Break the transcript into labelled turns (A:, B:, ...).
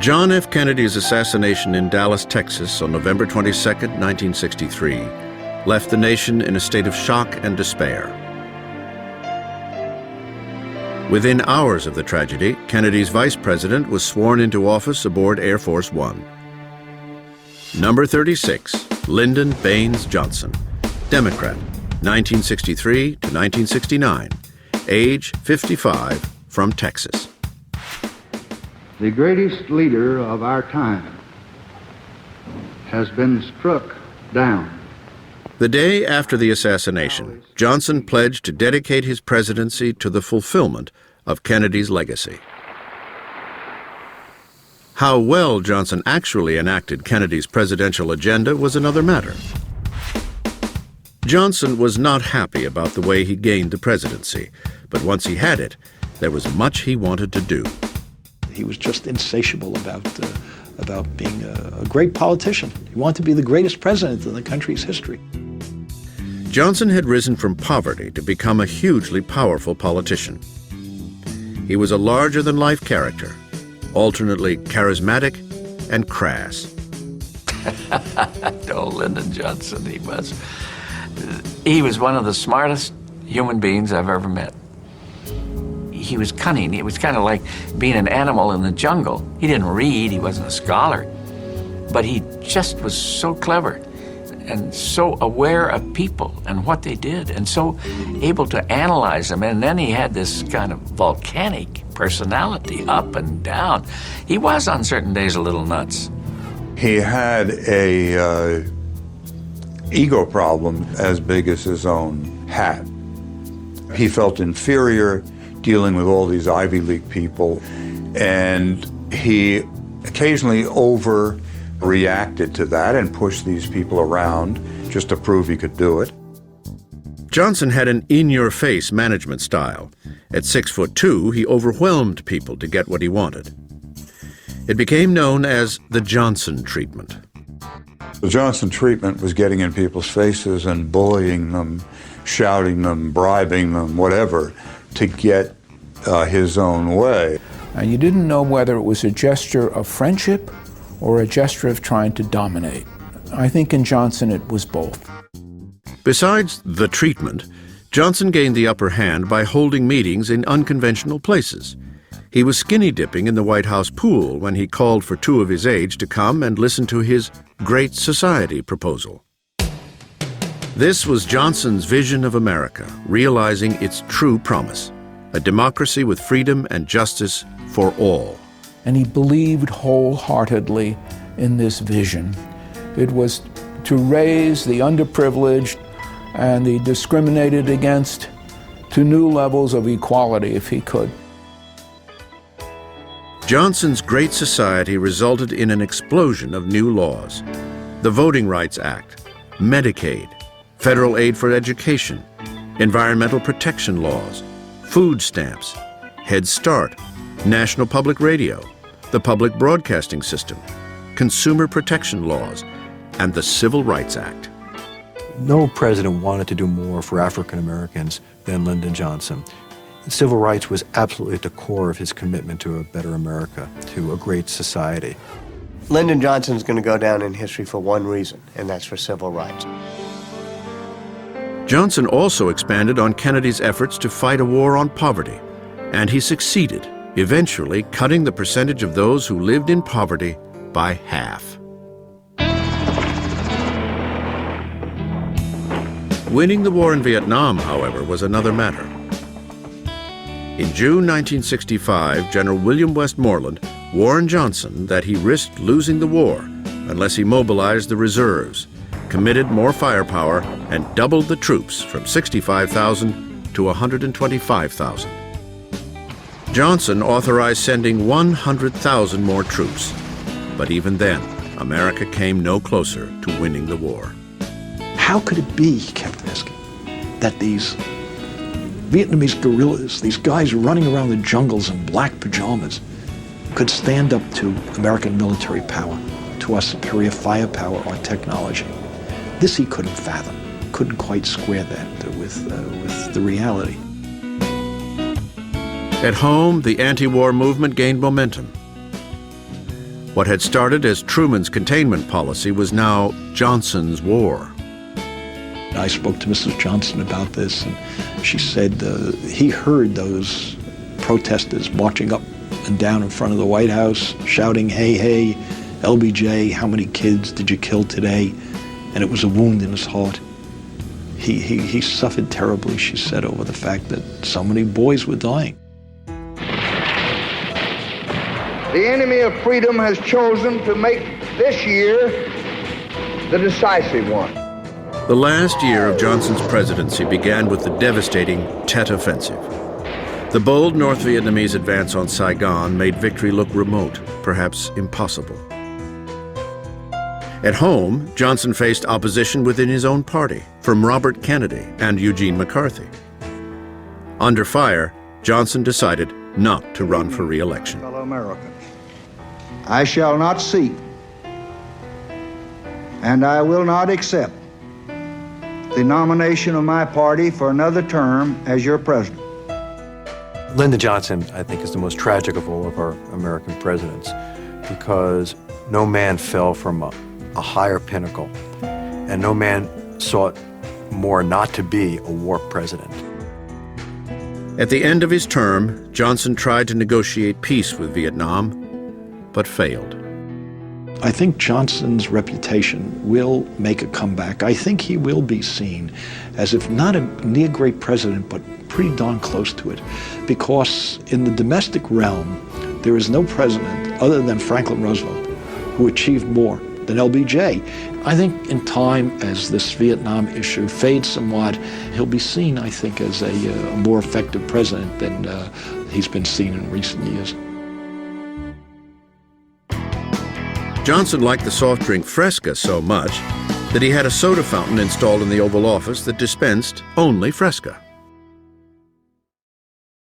A: John F. Kennedy's assassination in Dallas, Texas on November 22, 1963, left the nation in a state of shock and despair. Within hours of the tragedy, Kennedy's vice president was sworn into office aboard Air Force One. Number 36, Lyndon Baines Johnson, Democrat, 1963 to 1969, age 55, from Texas.
B: The greatest leader of our time has been struck down.
A: The day after the assassination, Johnson pledged to dedicate his presidency to the fulfillment of Kennedy's legacy. How well Johnson actually enacted Kennedy's presidential agenda was another matter. Johnson was not happy about the way he gained the presidency, but once he had it, there was much he wanted to do.
C: He was just insatiable about being a great politician. He wanted to be the greatest president in the country's history.
A: Johnson had risen from poverty to become a hugely powerful politician. He was a larger-than-life character, alternately charismatic and crass.
D: Oh, Lyndon Johnson, he was one of the smartest human beings I've ever met. He was cunning. It was kind of like being an animal in the jungle. He didn't read, he wasn't a scholar, but he just was so clever and so aware of people and what they did and so able to analyze them. And then he had this kind of volcanic personality, up and down. He was on certain days a little nuts.
E: He had a ego problem as big as his own hat. He felt inferior dealing with all these Ivy League people, and he occasionally overreacted to that and pushed these people around just to prove he could do it.
A: Johnson had an in-your-face management style. At 6'2", he overwhelmed people to get what he wanted. It became known as the Johnson treatment.
E: The Johnson treatment was getting in people's faces and bullying them, shouting them, bribing them, whatever, to get his own way.
F: And you didn't know whether it was a gesture of friendship or a gesture of trying to dominate. I think in Johnson it was both.
A: Besides the treatment, Johnson gained the upper hand by holding meetings in unconventional places. He was skinny dipping in the White House pool when he called for two of his aides to come and listen to his Great Society proposal. This was Johnson's vision of America, realizing its true promise, a democracy with freedom and justice for all.
F: And he believed wholeheartedly in this vision. It was to raise the underprivileged and the discriminated against to new levels of equality if he could.
A: Johnson's Great Society resulted in an explosion of new laws. The Voting Rights Act, Medicaid, federal aid for education, environmental protection laws, food stamps, Head Start, National Public Radio, the Public Broadcasting System, consumer protection laws, and the Civil Rights Act.
C: No president wanted to do more for African Americans than Lyndon Johnson. Civil rights was absolutely at the core of his commitment to a better America, to a great society.
G: Lyndon Johnson's going to go down in history for one reason, and that's for civil rights.
A: Johnson also expanded on Kennedy's efforts to fight a war on poverty, and he succeeded, eventually cutting the percentage of those who lived in poverty by half. Winning the war in Vietnam, however, was another matter. In June 1965, General William Westmoreland warned Johnson that he risked losing the war unless he mobilized the reserves, committed more firepower, and doubled the troops from 65,000 to 125,000. Johnson authorized sending 100,000 more troops, but even then, America came no closer to winning the war.
C: How could it be, he kept asking, that these Vietnamese guerrillas, these guys running around the jungles in black pajamas, could stand up to American military power, to our superior firepower or technology? This he couldn't fathom, couldn't quite square that with the reality.
A: At home, the anti-war movement gained momentum. What had started as Truman's containment policy was now Johnson's war.
C: I spoke to Mrs. Johnson about this, and she said he heard those protesters marching up and down in front of the White House, shouting, "Hey, hey, LBJ, how many kids did you kill today?" And it was a wound in his heart. He suffered terribly, she said, over the fact that so many boys were dying.
B: The enemy of freedom has chosen to make this year the decisive one.
A: The last year of Johnson's presidency began with the devastating Tet Offensive. The bold North Vietnamese advance on Saigon made victory look remote, perhaps impossible. At home, Johnson faced opposition within his own party, from Robert Kennedy and Eugene McCarthy. Under fire, Johnson decided not to run for re-election.
B: Fellow Americans, I shall not seek, and I will not accept the nomination of my party for another term as your president.
H: Lyndon Johnson, I think, is the most tragic of all of our American presidents, because no man fell from a higher pinnacle, and no man sought more not to be a war president.
A: At the end of his term, Johnson tried to negotiate peace with Vietnam, but failed.
C: I think Johnson's reputation will make a comeback. I think he will be seen as, if not a near great president, but pretty darn close to it. Because in the domestic realm, there is no president other than Franklin Roosevelt who achieved more than LBJ. I think in time, as this Vietnam issue fades somewhat, he'll be seen, I think, as a more effective president than he's been seen in recent years.
A: Johnson liked the soft drink Fresca so much that he had a soda fountain installed in the Oval Office that dispensed only Fresca.